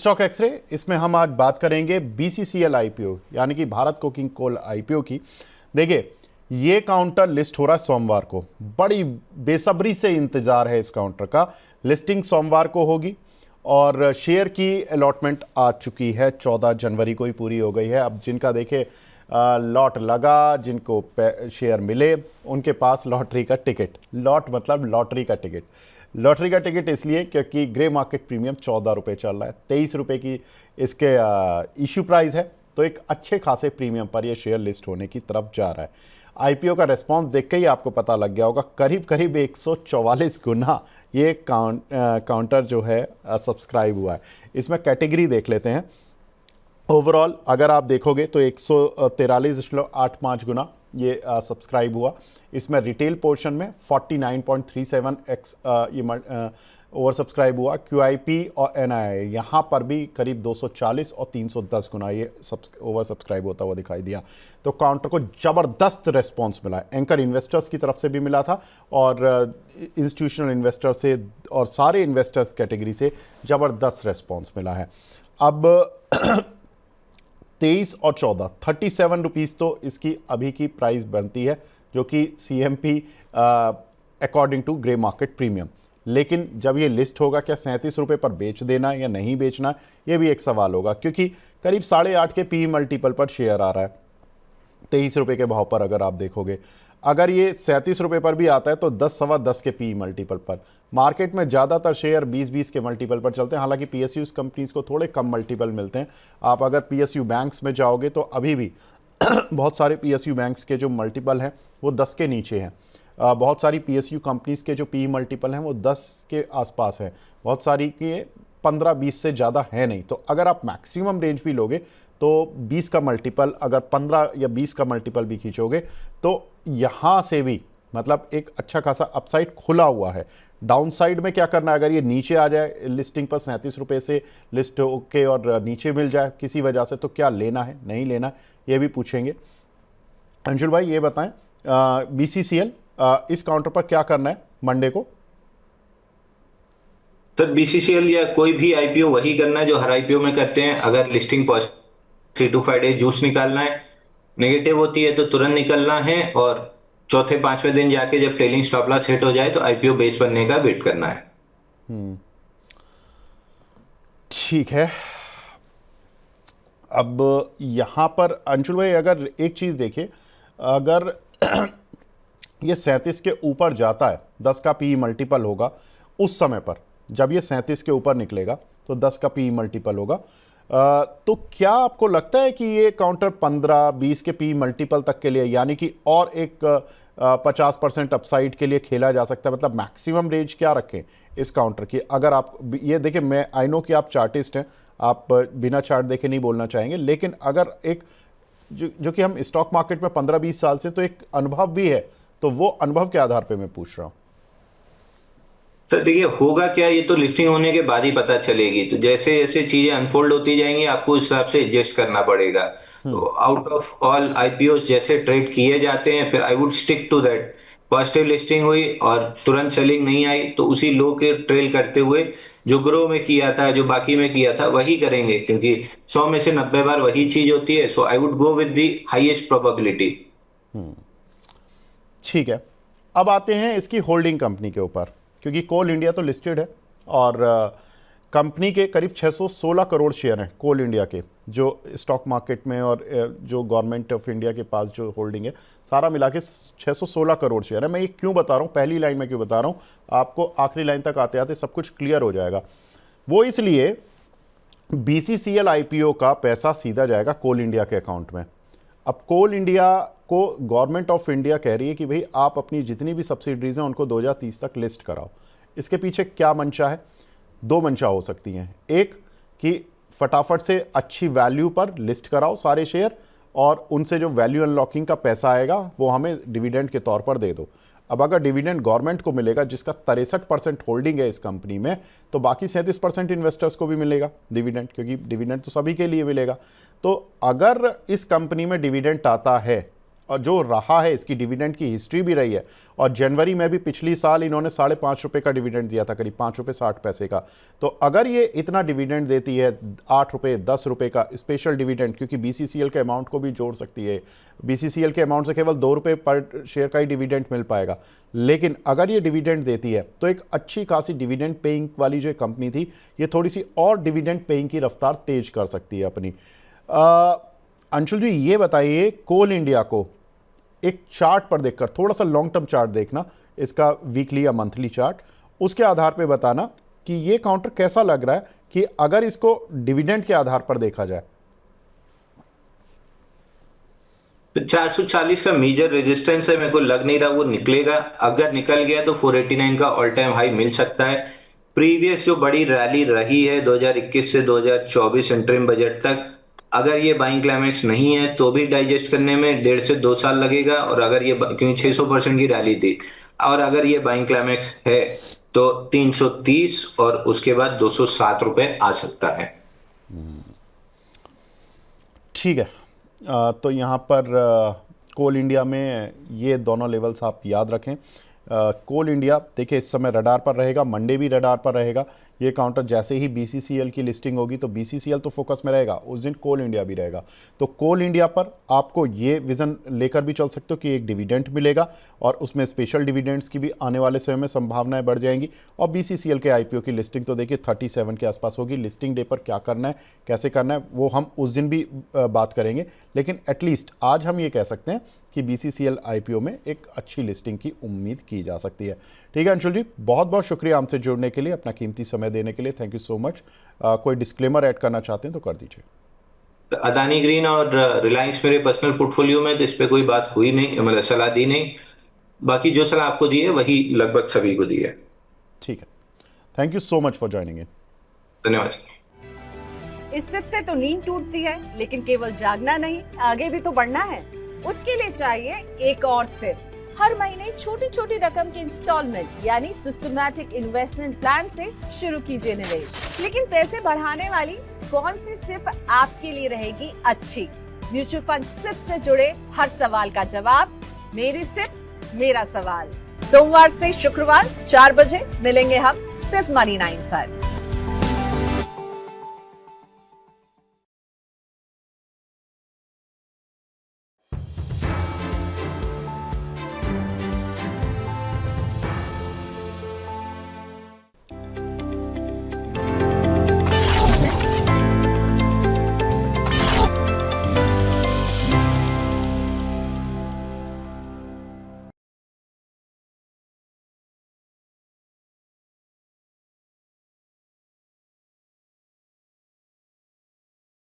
Stock x ray, इसमें हम आज बात करेंगे बीसीसीएल आईपीओ यानी कि भारत कोकिंग कोल आईपीओ की। देखिए, ये काउंटर लिस्ट हो रहा है सोमवार को। बड़ी बेसब्री से इंतजार है इस काउंटर का। लिस्टिंग सोमवार को होगी और शेयर की अलॉटमेंट आ चुकी है, 14 जनवरी को ही पूरी हो गई है। अब जिनका देखे लॉट लगा, जिनको शेयर मिले, उनके पास लॉटरी का टिकट, लॉट मतलब लॉटरी का टिकट, लॉटरी का टिकट इसलिए क्योंकि ग्रे मार्केट प्रीमियम 14 रुपये चल रहा है, 23 रुपये की इसके इश्यू प्राइस है। तो एक अच्छे खासे प्रीमियम पर ये शेयर लिस्ट होने की तरफ जा रहा है। आईपीओ का रिस्पांस देख के ही आपको पता लग गया होगा, करीब करीब 144 गुना ये काउंटर जो है सब्सक्राइब हुआ है। इसमें कैटेगरी देख लेते हैं। ओवरऑल अगर आप देखोगे तो 143.85 गुना ये सब्सक्राइब हुआ। इसमें रिटेल पोर्शन में 49.37x ये ओवर सब्सक्राइब हुआ। QIP और NII यहाँ पर भी करीब 240 और 310 गुना ये ओवर सब्सक्राइब होता हुआ दिखाई दिया। तो काउंटर को ज़बरदस्त रेस्पॉन्स मिला है। एंकर इन्वेस्टर्स की तरफ से भी मिला था और इंस्टीट्यूशनल इन्वेस्टर से और सारे इन्वेस्टर्स कैटेगरी से ज़बरदस्त रेस्पॉन्स मिला है। अब 23 और 14 37 रुपीज़ तो इसकी अभी की प्राइस बनती है, जो कि CMP according to grey market premium. लेकिन जब ये लिस्ट होगा, क्या 37 रुपये पर बेच देना या नहीं बेचना, ये भी एक सवाल होगा, क्योंकि करीब 8.5 के PE मल्टीपल पर शेयर आ रहा है 23 रुपये के भाव पर। अगर आप देखोगे, अगर ये 37 रुपये पर भी आता है तो 10 सवा 10 के PE मल्टीपल पर। मार्केट में ज़्यादातर शेयर 20-20 के मल्टीपल पर चलते हैं। हालांकि PSUs कंपनीज़ को थोड़े कम मल्टीपल मिलते हैं। आप अगर PSU बैंक्स में जाओगे तो अभी भी बहुत सारे PSU बैंक्स के जो मल्टीपल हैं वो 10 के नीचे हैं। बहुत सारी PSU कंपनीज़ के जो PE मल्टीपल हैं वो 10 के आसपास है। बहुत सारी के 15-20 से ज़्यादा है नहीं। तो अगर आप मैक्सिमम रेंज भी लोगे तो 20 का मल्टीपल, अगर 15 या 20 का मल्टीपल भी खींचोगे तो यहाँ से भी मतलब एक अच्छा खासा अपसाइड खुला हुआ है। डाउन साइड में क्या करना है, अगर ये नीचे आ जाए लिस्टिंग पर 37 रुपये से लिस्ट होके और नीचे मिल जाए किसी वजह से, तो क्या लेना है नहीं लेना है, ये भी पूछेंगे। अंशुल भाई ये बताएं, BCCL इस काउंटर पर क्या करना है मंडे को? तो BCCL या कोई भी IPO वही करना है जो हर IPO में करते हैं। अगर listing positive 3 to 5 days juice निकालना है, नेगेटिव होती है तो तुरंत निकलना है, और चौथे पांचवें दिन जाके जब ट्रेलिंग स्टॉप लॉस हिट हो जाए तो IPO बेस बनने का वेट करना है। ठीक है। अब यहाँ पर अंशुल भाई अगर एक चीज़ देखिए, अगर ये 37 के ऊपर जाता है, 10 का PE मल्टीपल होगा उस समय पर, जब ये 37 के ऊपर निकलेगा तो 10 का PE मल्टीपल होगा। तो क्या आपको लगता है कि ये काउंटर 15-20 के PE मल्टीपल तक के लिए, यानी कि और एक 50% अपसाइड के लिए खेला जा सकता है? मतलब मैक्सिमम रेंज क्या रखें इस काउंटर की? अगर आप ये देखें, मैं आई नो कि आप चार्टिस्ट हैं, आप बिना चार्ट देखे नहीं बोलना चाहेंगे, लेकिन अगर एक जो कि हम स्टॉक मार्केट में 15-20 साल से, तो एक अनुभव भी है, तो वो अनुभव के आधार पे मैं पूछ रहा हूँ। तो देखिए, होगा क्या, ये तो लिस्टिंग होने के बाद ही पता चलेगी। तो जैसे जैसे चीजें अनफोल्ड होती जाएंगी आपको उस हिसाब से एडजस्ट करना पड़ेगा। तो आउट ऑफ ऑल IPOs जैसे ट्रेड किए जाते हैं, फिर I would stick to that. Positive listing हुई और तुरंत सेलिंग नहीं आई तो उसी लो के ट्रेल करते हुए जो ग्रो में किया था, जो बाकी में किया था, वही करेंगे, क्योंकि 100 में से 90 बार वही चीज होती है। So I would go with the highest probability. ठीक है। अब आते हैं इसकी होल्डिंग कंपनी के ऊपर, क्योंकि कोल इंडिया तो लिस्टेड है और कंपनी के करीब 616 करोड़ शेयर हैं कोल इंडिया के, जो स्टॉक मार्केट में और जो गवर्नमेंट ऑफ इंडिया के पास जो होल्डिंग है, सारा मिला के 616 करोड़ शेयर है। मैं ये क्यों बता रहा हूँ, पहली लाइन में क्यों बता रहा हूँ, आपको आखिरी लाइन तक आते आते सब कुछ क्लियर हो जाएगा। वो इसलिए BCCL IPO का पैसा सीधा जाएगा कोल इंडिया के अकाउंट में। अब कोल इंडिया को गवर्नमेंट ऑफ इंडिया कह रही है कि भाई आप अपनी जितनी भी सब्सिडरीज हैं उनको 2030 तक लिस्ट कराओ। इसके पीछे क्या मंशा है? 2 मंशा हो सकती हैं। एक कि फटाफट से अच्छी वैल्यू पर लिस्ट कराओ सारे शेयर, और उनसे जो वैल्यू अनलॉकिंग का पैसा आएगा वो हमें डिविडेंड के तौर पर दे दो। अब अगर डिविडेंड गवर्नमेंट को मिलेगा, जिसका 63% होल्डिंग है इस कंपनी में, तो बाकी 37% इन्वेस्टर्स को भी मिलेगा डिविडेंड, क्योंकि डिविडेंड तो सभी के लिए मिलेगा। तो अगर इस कंपनी में डिविडेंड आता है, और जो रहा है, इसकी डिविडेंड की हिस्ट्री भी रही है, और जनवरी में भी पिछली साल इन्होंने 5.5 रुपये का डिविडेंड दिया था, करीब 5 रुपये 60 पैसे का। तो अगर ये इतना डिविडेंड देती है, 8 रुपये 10 रुपये का स्पेशल डिविडेंड, क्योंकि बीसीसीएल के अमाउंट को भी जोड़ सकती है, बीसीसीएल के अमाउंट से केवल 2 रुपये पर शेयर का ही डिविडेंड मिल पाएगा, लेकिन अगर ये डिविडेंड देती है तो एक अच्छी खासी डिविडेंड पेइंग वाली जो कंपनी थी, ये थोड़ी सी और डिविडेंड पेइंग की रफ्तार तेज कर सकती है अपनी। अंशुल जी, ये बताइए, कोल इंडिया को एक चार्ट पर देखकर, थोड़ा सा लॉन्ग टर्म चार्ट देखना, इसका वीकली या मंथली चार्ट, उसके आधार पे बताना कि ये काउंटर कैसा लग रहा है कि अगर इसको डिविडेंड के आधार पर देखा जाए। तो 440 का मेजर रेजिस्टेंस है, मेरे को लग नहीं रहा वो निकलेगा। अगर निकल गया तो 489 का ऑल टाइम हाई मिल सकता है। प्रीवियस जो बड़ी रैली रही है 2021 से 2024 इंटरिम बजट तक, अगर ये बाइंग क्लाइमेक्स नहीं है तो भी डाइजेस्ट करने में 1.5 से 2 साल लगेगा। और अगर ये, क्योंकि 600% की रैली थी, और अगर ये बाइंग क्लाइमेक्स है तो 330 और उसके बाद 207 रुपए आ सकता है। ठीक है, तो यहाँ पर कोल इंडिया में ये दोनों लेवल्स आप याद रखें। कोल इंडिया देखिए इस समय रडार पर रहेगा, मंडे भी रडार पर रहेगा। ये काउंटर जैसे ही बीसीसीएल की लिस्टिंग होगी तो बीसीसीएल तो फोकस में रहेगा, उस दिन कोल इंडिया भी रहेगा। तो कोल इंडिया पर आपको ये विजन लेकर भी चल सकते हो कि एक डिविडेंड मिलेगा और उसमें स्पेशल डिविडेंड्स की भी आने वाले समय में संभावनाएं बढ़ जाएंगी। और बीसीसीएल के आईपीओ की लिस्टिंग तो देखिए 37 के आसपास होगी। लिस्टिंग डे पर क्या करना है, कैसे करना है, वो हम उस दिन भी बात करेंगे, लेकिन एटलीस्ट आज हम ये कह सकते हैं कि बीसीसीएल आईपीओ में एक अच्छी लिस्टिंग की उम्मीद की जा सकती है। ठीक है अंशुल जी, बहुत बहुत शुक्रिया हमसे जुड़ने के लिए, अपना कीमती समय देने के लिए, थैंक यू सो मच। कोई डिस्क्लेमर ऐड करना चाहते हैं तो कर दीजिए। अदानी ग्रीन और रिलायंस मेरे पर्सनल पोर्टफोलियो में, तो इस पे कोई बात हुई नहीं, मतलब सलाह दी नहीं। बाकी जो सलाह आपको दी है वही लगभग सभी को दी है। ठीक है, thank you so much for joining in. धन्यवाद। इस सिप से तो नींद टूटती है, लेकिन केवल जागना नहीं, आगे भी तो बढ़ना है। उसके लिए चाहिए एक और सिप। हर महीने छोटी छोटी रकम की इंस्टॉलमेंट यानी सिस्टमैटिक इन्वेस्टमेंट प्लान से शुरू कीजिए निवेश। लेकिन पैसे बढ़ाने वाली कौन सी सिप आपके लिए रहेगी अच्छी? म्यूचुअल फंड सिप से जुड़े हर सवाल का जवाब, मेरी सिप मेरा सवाल। सोमवार से शुक्रवार 4 बजे मिलेंगे हम सिर्फ मनी 9 पर।